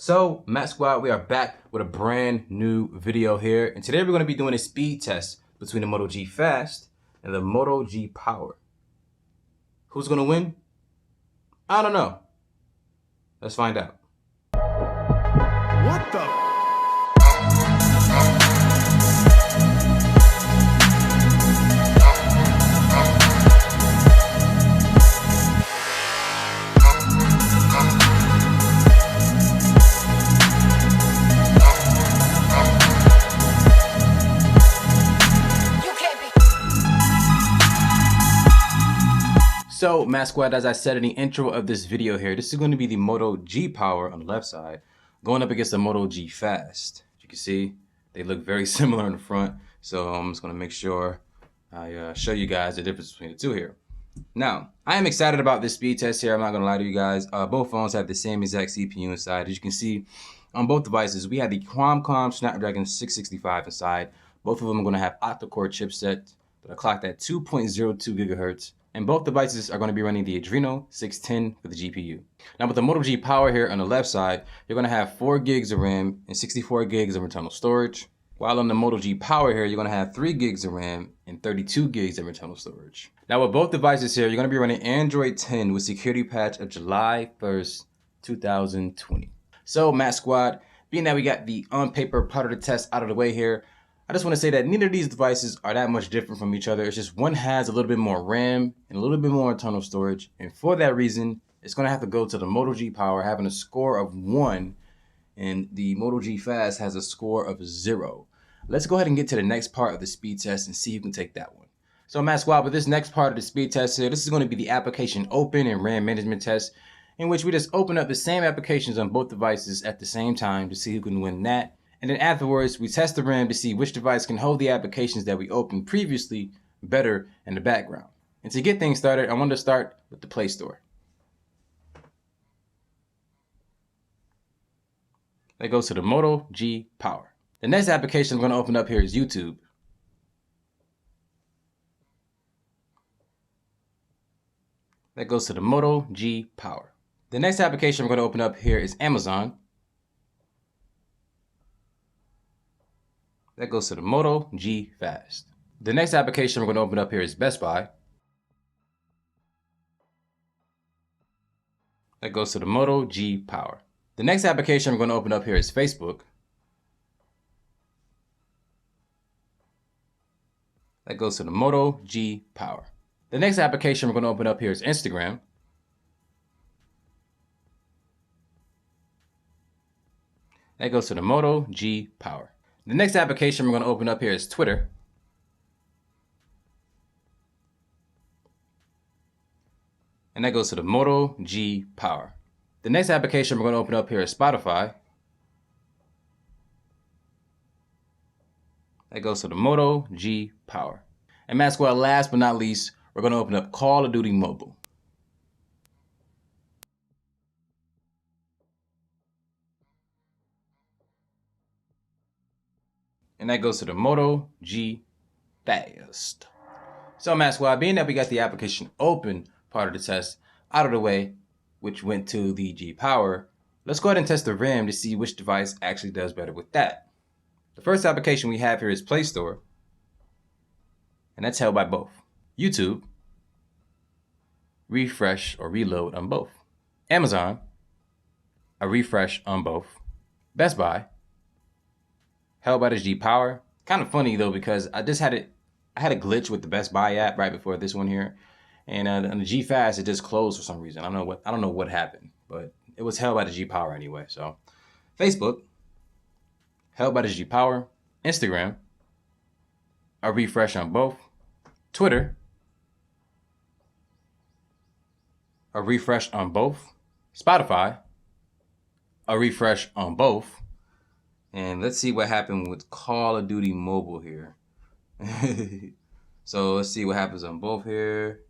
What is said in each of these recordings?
So, Matt Squad, we are back with a brand new video here. And today we're going to be doing a speed test between the Moto G Fast and the Moto G Power. Who's going to win? I don't know. Let's find out. What the? So, Matt Squad, as I said in the intro of this video here, this is going to be the Moto G Power on the left side going up against the Moto G Fast. As you can see, they look very similar in the front. So I'm just going to make sure I show you guys the difference between the two here. Now, I am excited about this speed test here. I'm not going to lie to you guys. Both phones have the same exact CPU inside. As you can see, on both devices, we have the Qualcomm Snapdragon 665 inside. Both of them are going to have octa-core chipset that are clocked at 2.02 gigahertz. And both devices are going to be running the Adreno 610 for the GPU. Now with the Moto G Power here on the left side, you're going to have 4 gigs of RAM and 64 gigs of internal storage. While on the Moto G Power here, you're going to have 3 gigs of RAM and 32 gigs of internal storage. Now with both devices here, you're going to be running Android 10 with security patch of July 1st, 2020. So Matt Squad, being that we got the on paper part of the test out of the way here, I just want to say that neither of these devices are that much different from each other. It's just one has a little bit more RAM and a little bit more internal storage. And for that reason, it's going to have to go to the Moto G Power having a score of 1 and the Moto G Fast has a score of 0. Let's go ahead and get to the next part of the speed test and see who can take that one. So Matt Squad, with this next part of the speed test here, this is going to be the application open and RAM management test, in which we just open up the same applications on both devices at the same time to see who can win that. And then afterwards, we test the RAM to see which device can hold the applications that we opened previously better in the background. And to get things started, I want to start with the Play Store. That goes to the Moto G Power. The next application I'm going to open up here is YouTube. That goes to the Moto G Power. The next application I'm going to open up here is Amazon. That goes to the Moto G Fast. The next application we're going to open up here is Best Buy. That goes to the Moto G Power. The next application we're going to open up here is Facebook. That goes to the Moto G Power. The next application we're going to open up here is Instagram. That goes to the Moto G Power. The next application we're going to open up here is Twitter. And that goes to the Moto G Power. The next application we're going to open up here is Spotify. That goes to the Moto G Power. And Matt Squad, last but not least, we're going to open up Call of Duty Mobile. And that goes to the Moto G Fast. So Matt Squad, being that we got the application open part of the test out of the way, which went to the G Power, let's go ahead and test the RAM to see which device actually does better with that. The first application we have here is Play Store, and that's held by both. YouTube, refresh or reload on both. Amazon, a refresh on both. Best Buy, held by the G Power. Kind of funny though, because I had a glitch with the Best Buy app right before this one here, and on the G Fast it just closed for some reason. I don't know what happened, but it was held by the G Power anyway. So Facebook, held by the G Power. Instagram, a refresh on both. Twitter, a refresh on both. Spotify, a refresh on both. And let's see what happened with Call of Duty Mobile here. So let's see what happens on both here.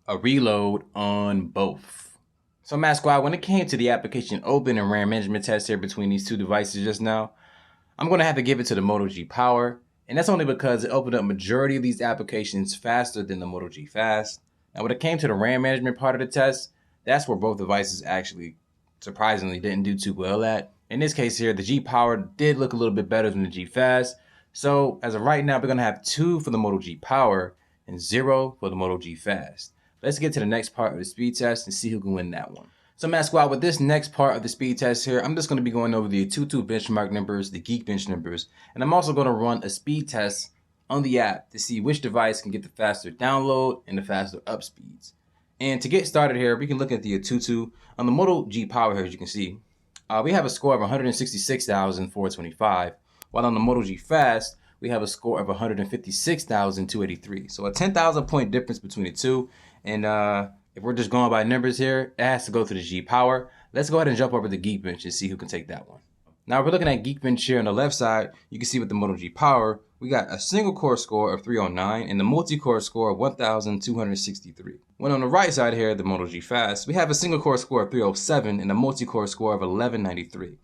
A reload on both. So Matt Squad, when it came to the application open and RAM management test here between these two devices just now, I'm going to have to give it to the Moto G Power. And that's only because it opened up majority of these applications faster than the Moto G Fast. Now, when it came to the RAM management part of the test, that's where both devices actually surprisingly didn't do too well at. In this case here, the G Power did look a little bit better than the G Fast. So as of right now, we're gonna have 2 for the Moto G Power and 0 for the Moto G Fast. Let's get to the next part of the speed test and see who can win that one. So Mass Squad, with this next part of the speed test here, I'm just going to be going over the ATUTU benchmark numbers, the Geekbench numbers, and I'm also going to run a speed test on the app to see which device can get the faster download and the faster up speeds. And to get started here, we can look at the ATUTU. On the Moto G Power here, as you can see, we have a score of 166,425, while on the Moto G Fast, we have a score of 156,283. So a 10,000 point difference between the two. And if we're just going by numbers here, it has to go to the G Power. Let's go ahead and jump over to Geekbench and see who can take that one. Now, if we're looking at Geekbench here on the left side, you can see with the Moto G Power, we got a single core score of 309 and the multi-core score of 1,263. When on the right side here, the Moto G Fast, we have a single core score of 307 and a multi-core score of 1193.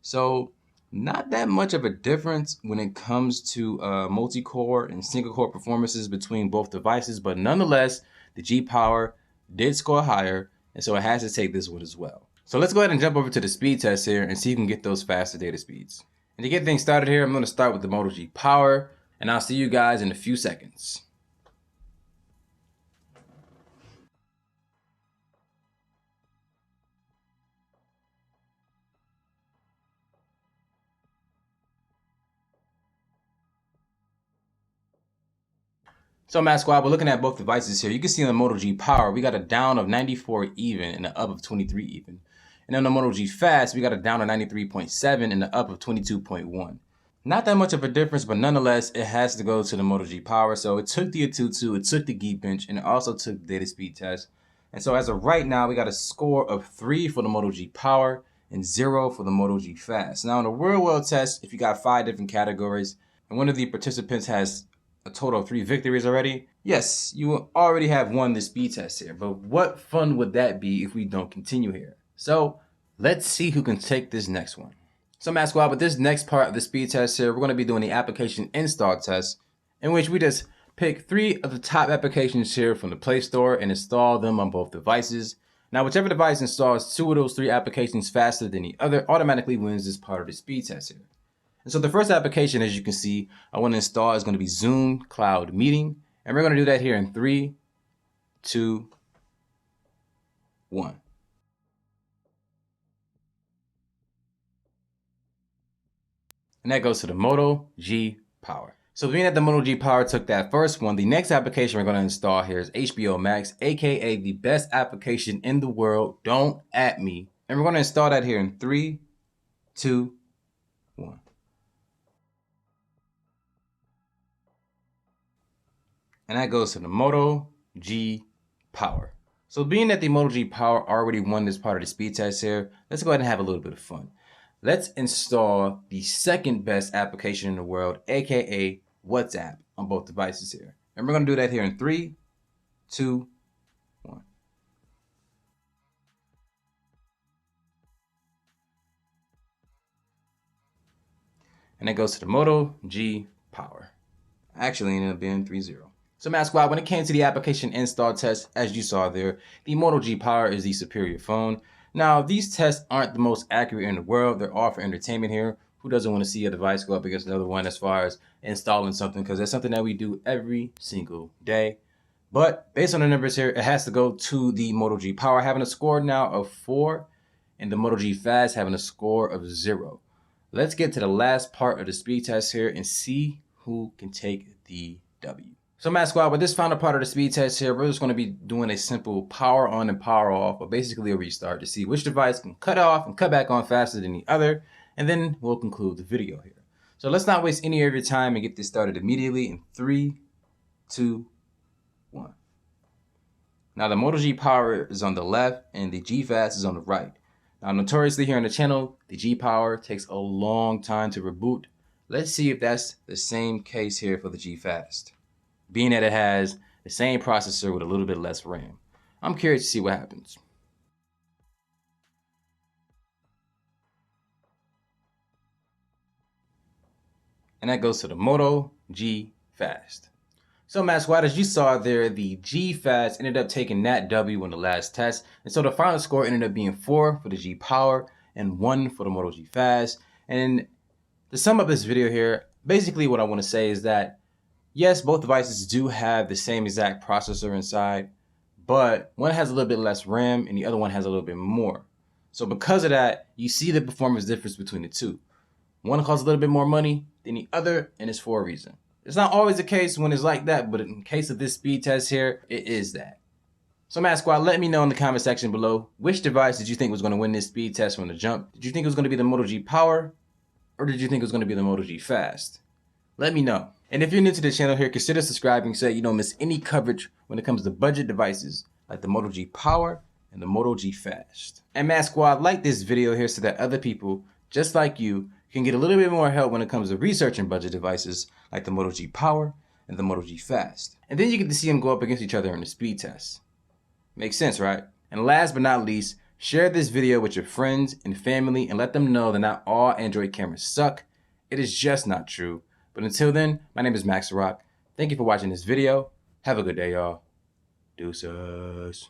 So not that much of a difference when it comes to multi-core and single core performances between both devices, but nonetheless, the G Power did score higher, and so it has to take this one as well. So let's go ahead and jump over to the speed test here and see if we can get those faster data speeds. And to get things started here, I'm going to start with the Moto G Power, and I'll see you guys in a few seconds. So Mass Squad, we're looking at both devices here. You can see on the Moto G Power, we got a down of 94 even and an up of 23 even. And on the Moto G Fast, we got a down of 93.7 and an up of 22.1. Not that much of a difference, but nonetheless, it has to go to the Moto G Power. So it took the ATUTU, it took the Geekbench, and it also took the data speed test. And so as of right now, we got a score of 3 for the Moto G Power and 0 for the Moto G Fast. Now in the real world test, if you got 5 different categories, and one of the participants has a total of 3 victories already, yes, you will already have won the speed test here. But what fun would that be if we don't continue here? So let's see who can take this next one. So Mass Squad, with this next part of the speed test here, we're going to be doing the application install test, in which we just pick 3 of the top applications here from the Play Store and install them on both devices. Now, whichever device installs 2 of those 3 applications faster than the other automatically wins this part of the speed test here. And so the first application, as you can see, I want to install is going to be Zoom Cloud Meeting. And we're going to do that here in 3, 2, 1. And that goes to the Moto G Power. So being that the Moto G Power took that first one, the next application we're going to install here is HBO Max, aka the best application in the world. Don't at me. And we're going to install that here in 3, 2, 1. And that goes to the Moto G Power. So being that the Moto G Power already won this part of the speed test here, let's go ahead and have a little bit of fun. Let's install the second best application in the world, aka WhatsApp, on both devices here. And we're going to do that here in 3, 2, 1. And that goes to the Moto G Power. Actually, ended up being 3-0. So Mass Squad, when it came to the application install test, as you saw there, the Moto G Power is the superior phone. Now, these tests aren't the most accurate in the world. They're all for entertainment here. Who doesn't want to see a device go up against another one as far as installing something? Because that's something that we do every single day. But based on the numbers here, it has to go to the Moto G Power having a score now of 4 and the Moto G Fast having a score of 0. Let's get to the last part of the speed test here and see who can take the W. So Mass Squad, with this final part of the speed test here, we're just going to be doing a simple power on and power off, or basically a restart to see which device can cut off and cut back on faster than the other, and then we'll conclude the video here. So let's not waste any of your time and get this started immediately in 3, 2, 1. Now the Moto G Power is on the left and the G Fast is on the right. Now notoriously here on the channel, the G Power takes a long time to reboot. Let's see if that's the same case here for the G Fast, being that it has the same processor with a little bit less RAM. I'm curious to see what happens. And that goes to the Moto G Fast. So Mass Squad, as you saw there, the G Fast ended up taking that W in the last test. And so the final score ended up being 4 for the G Power and 1 for the Moto G Fast. And to sum up this video here, basically what I want to say is that yes, both devices do have the same exact processor inside, but one has a little bit less RAM and the other one has a little bit more. So because of that, you see the performance difference between the two. One costs a little bit more money than the other, and it's for a reason. It's not always the case when it's like that, but in case of this speed test here, it is that. So Mass Squad, let me know in the comment section below, which device did you think was going to win this speed test from the jump? Did you think it was going to be the Moto G Power, or did you think it was going to be the Moto G Fast? Let me know. And if you're new to the channel here, consider subscribing so that you don't miss any coverage when it comes to budget devices like the Moto G Power and the Moto G Fast. And Mass Squad, like this video here so that other people, just like you, can get a little bit more help when it comes to researching budget devices like the Moto G Power and the Moto G Fast. And then you get to see them go up against each other in the speed test. Makes sense, right? And last but not least, share this video with your friends and family and let them know that not all Android cameras suck. It is just not true. But until then, my name is Max Rock. Thank you for watching this video. Have a good day, y'all. Deuces.